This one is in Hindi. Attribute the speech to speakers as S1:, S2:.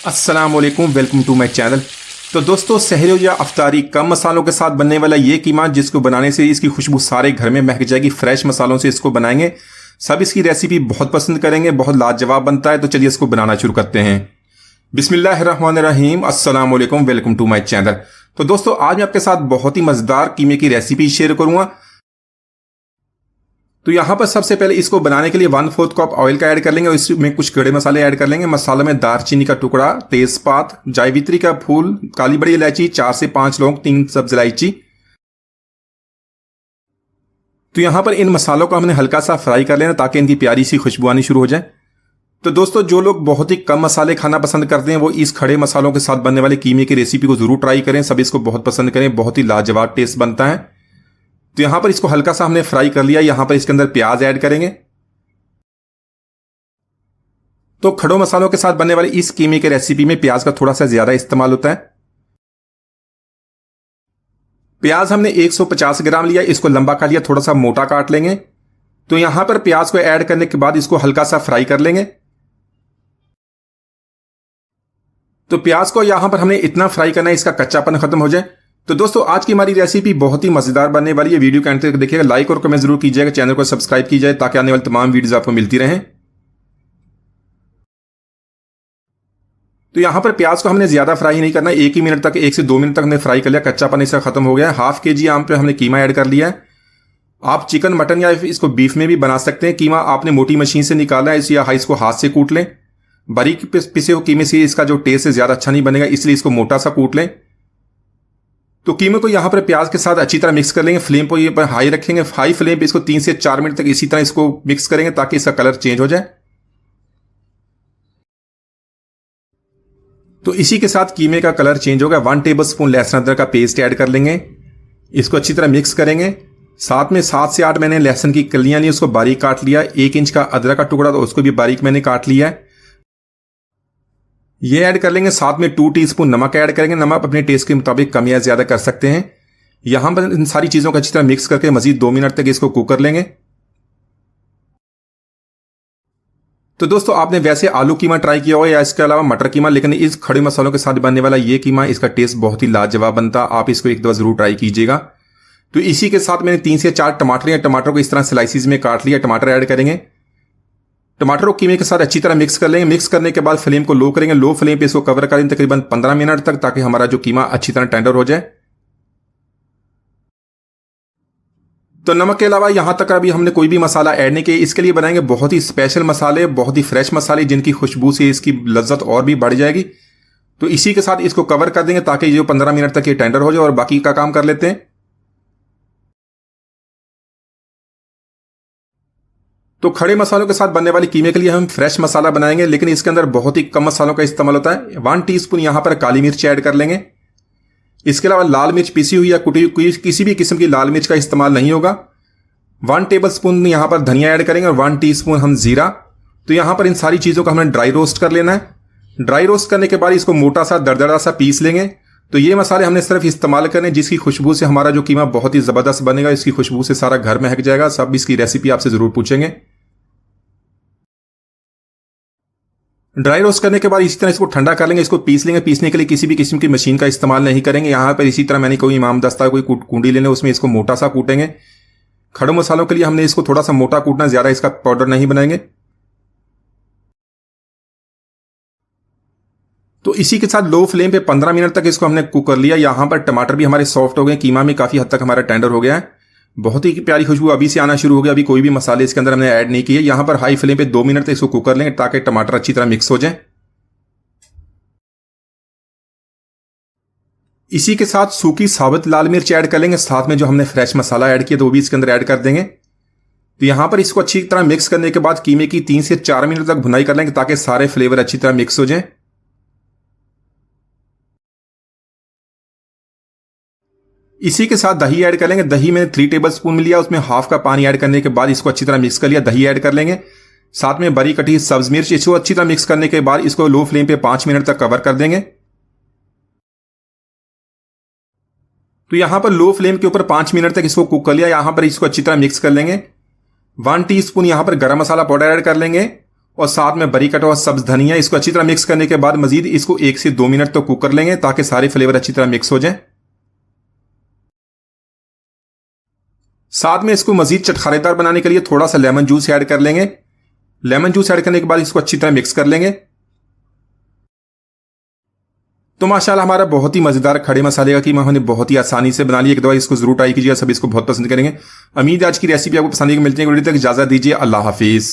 S1: अस्सलाम वालेकुम, वेलकम टू माय चैनल। तो दोस्तों, सहरी या अफ्तारी कम मसालों के साथ बनने वाला ये कीमा, जिसको बनाने से इसकी खुशबू सारे घर में महक जाएगी। फ्रेश मसालों से इसको बनाएंगे, सब इसकी रेसिपी बहुत पसंद करेंगे, बहुत लाजवाब बनता है। तो चलिए इसको बनाना शुरू करते हैं। बिस्मिल्लाहिर्रहमानिर्रहीम, अस्सलाम वालेकुम, वेलकम टू माय चैनल। तो दोस्तों, आज मैं आपके साथ बहुत ही मजेदार कीमे की रेसिपी शेयर करूंगा। तो यहां पर सबसे पहले इसको बनाने के लिए 1/4 कप ऑयल का ऐड कर लेंगे और इसमें कुछ खड़े मसाले ऐड कर लेंगे। मसाला में दालचीनी का टुकड़ा, तेजपात, जावित्री का फूल, काली बड़ी इलायची, 4 से 5 लौंग, 3 सब्ज इलायची। तो यहां पर इन मसालों को हमने हल्का सा फ्राई कर लेना ताकि इनकी प्यारी सी खुशबू आनी शुरू हो जाए। तो दोस्तों, जो लोग बहुत ही कम मसाले खाना पसंद करते हैं वो इस खड़े मसालों के साथ बनने वाले कीमे की रेसिपी को जरूर ट्राई करें। सब इसको बहुत पसंद करें, बहुत ही लाजवाब टेस्ट बनता है। तो यहां पर इसको हल्का सा हमने फ्राई कर लिया। यहां पर इसके अंदर प्याज ऐड करेंगे। तो खड़े मसालों के साथ बनने वाली इस कीमे की रेसिपी में प्याज का थोड़ा सा ज्यादा इस्तेमाल होता है। प्याज हमने 150 ग्राम लिया, इसको लंबा काट लिया, थोड़ा सा मोटा काट लेंगे। तो यहां पर प्याज को ऐड करने के बाद इसको हल्का सा फ्राई कर लेंगे। तो प्याज को यहां पर हमने इतना फ्राई करना है इसका कच्चापन खत्म हो जाए। तो दोस्तों, आज की हमारी रेसिपी बहुत ही मजेदार बनने वाली है। वीडियो के अंत तक देखिएगा, लाइक और कमेंट जरूर कीजिएगा, चैनल को सब्सक्राइब कीजिए ताकि आने वाली तमाम वीडियोस आपको मिलती रहें। तो यहां पर प्याज को हमने ज्यादा फ्राई नहीं करना, 1 से 2 मिनट तक हमने फ्राई कर लिया, कच्चापन इसका खत्म हो गया। हाफ के जी आम पे हमने कीमा ऐड कर लिया है। आप चिकन, मटन या इसको बीफ में भी बना सकते हैं। कीमा आपने मोटी मशीन से निकाला है या इसको हाथ से कूट लें। बारीक पिसे हुए कीमे से इसका जो टेस्ट है ज्यादा अच्छा नहीं बनेगा, इसलिए इसको मोटा सा कूट लें। तो कीमे को यहां पर प्याज के साथ अच्छी तरह मिक्स कर लेंगे। फ्लेम को ये पर हाई रखेंगे, हाई फ्लेम पे इसको 3 से 4 मिनट तक इसी तरह इसको मिक्स करेंगे ताकि इसका कलर चेंज हो जाए। तो इसी के साथ कीमे का कलर चेंज होगा। 1 टेबलस्पून लहसुन अदरक का पेस्ट ऐड कर लेंगे, इसको अच्छी तरह मिक्स करेंगे। साथ में 7 से 8 मैंने लहसुन की कलियां ली, उसको बारीक काट लिया। 1 इंच का अदरक का टुकड़ा, तो उसको भी बारीक मैंने काट लिया है, ये ऐड कर लेंगे। साथ में 2 टीस्पून नमक ऐड करेंगे। नमक अपने टेस्ट के मुताबिक कम या ज्यादा कर सकते हैं। यहां पर इन सारी चीजों को अच्छी तरह मिक्स करके मजीद 2 मिनट तक इसको कुक कर लेंगे। तो दोस्तों, आपने वैसे आलू कीमा ट्राई किया होगा या इसके अलावा मटर कीमा, लेकिन इस खड़े मसालों के साथ बनने वाला ये कीमा, इसका टेस्ट बहुत ही लाजवाब बनता। आप इसको एक दफा जरूर ट्राई कीजिएगा। तो इसी के साथ मैंने 3 से 4 टमाटर या टमाटर को इस तरह स्लाइसिस में काट लिया, टमाटर ऐड करेंगे। टमाटर को कीमे के साथ अच्छी तरह मिक्स कर लेंगे। मिक्स करने के बाद फ्लेम को लो करेंगे। लो फ्लेम पे इसको कवर करेंगे तकरीबन 15 मिनट तक, ताकि हमारा जो कीमा अच्छी तरह टेंडर हो जाए। तो नमक के अलावा यहां तक अभी हमने कोई भी मसाला ऐड नहीं किया। इसके लिए बनाएंगे बहुत ही स्पेशल मसाले, बहुत ही फ्रेश मसाले, जिनकी खुशबू से इसकी लज्जत और भी बढ़ जाएगी। तो इसी के साथ इसको कवर कर देंगे ताकि जो 15 मिनट तक ये टेंडर हो जाए, और बाकी का काम कर लेते हैं। तो खड़े मसालों के साथ बनने वाली कीमे के लिए हम फ्रेश मसाला बनाएंगे, लेकिन इसके अंदर बहुत ही कम मसालों का इस्तेमाल होता है। 1 टीस्पून यहां पर काली मिर्च ऐड कर लेंगे। इसके अलावा लाल मिर्च पीसी हुई या कुटी हुई किसी भी किस्म की लाल मिर्च का इस्तेमाल नहीं होगा। 1 टेबलस्पून यहां पर धनिया ऐड करेंगे और 1 टीस्पून हम जीरा। तो यहां पर इन सारी चीजों को हमने ड्राई रोस्ट कर लेना है। ड्राई रोस्ट करने के बाद इसको मोटा सा दरदरा सा पीस लेंगे। तो ये मसाले हमने सिर्फ इस्तेमाल करने जिसकी खुशबू से हमारा जो कीमा बहुत ही जबरदस्त बनेगा। इसकी खुशबू से सारा घर महक जाएगा। सब इसकी रेसिपी आपसे जरूर पूछेंगे। ड्राई रोस्ट करने के बाद इसी तरह इसको ठंडा कर लेंगे, इसको पीस लेंगे। पीसने के लिए किसी भी किस्म की मशीन का इस्तेमाल नहीं करेंगे। यहां पर इसी तरह मैंने कोई इमाम दस्ता, कोई कूंडी लेने, उसमें इसको मोटा सा कूटेंगे। खड़े मसालों के लिए हमने इसको थोड़ा सा मोटा कूटना, ज्यादा इसका पाउडर नहीं बनाएंगे। तो इसी के साथ लो फ्लेम पे 15 मिनट तक इसको हमने कुक कर लिया। यहां पर टमाटर भी हमारे सॉफ्ट हो गए, कीमा भी काफी हद तक हमारा टेंडर हो गया है। बहुत ही प्यारी खुशबू अभी से आना शुरू हो गया। अभी कोई भी मसाले इसके अंदर हमने ऐड नहीं किए। यहां पर हाई फ्लेम पे 2 मिनट तक इसको कुक कर लेंगे ताकि टमाटर अच्छी तरह मिक्स हो जाए। इसी के साथ सूखी साबुत लाल मिर्च ऐड कर लेंगे। साथ में जो हमने फ्रेश मसाला ऐड किया तो वो भी इसके अंदर ऐड कर देंगे। तो यहां पर इसको अच्छी तरह मिक्स करने के बाद कीमे की 3 से 4 मिनट तक भुनाई कर लेंगे ताकि सारे फ्लेवर अच्छी तरह मिक्स हो जाएं। इसी के साथ दही ऐड कर लेंगे। दही मैंने 3 टेबलस्पून लिया, उसमें हाफ का पानी ऐड करने के बाद इसको अच्छी तरह मिक्स कर लिया। दही ऐड कर लेंगे। साथ में बारीक कटी सब्ज मिर्च, इसको अच्छी तरह मिक्स करने के बाद इसको लो फ्लेम पे 5 मिनट तक कवर कर देंगे। तो यहां पर लो फ्लेम के ऊपर 5 मिनट तक इसको कुक कर लिया। यहां पर इसको अच्छी तरह मिक्स कर लेंगे। 1 टीस्पून यहां पर गरम मसाला पाउडर ऐड कर लेंगे और साथ में बारीक कटा हुआ सब्ज धनिया। इसको अच्छी तरह मिक्स करने के बाद मजीद इसको 1 से 2 मिनट तो कुक कर लेंगे ताकि सारे फ्लेवर अच्छी तरह मिक्स हो जाएं। साथ में इसको मजीद चटखारेदार बनाने के लिए थोड़ा सा लेमन जूस ऐड कर लेंगे। लेमन जूस ऐड करने के बाद इसको अच्छी तरह मिक्स कर लेंगे। तो माशाल्लाह हमारा बहुत ही मजेदार खड़े मसाले का कीमा हमने बहुत ही आसानी से बना लिया। एक दफा इसको जरूर ट्राई कीजिएगा, सभी इसको बहुत पसंद करेंगे। उम्मीद है आज की रेसिपी आपको पसंद आएगी। मिलते हैं वीडियो तक, इजाजत दीजिए, अल्लाह हाफिज।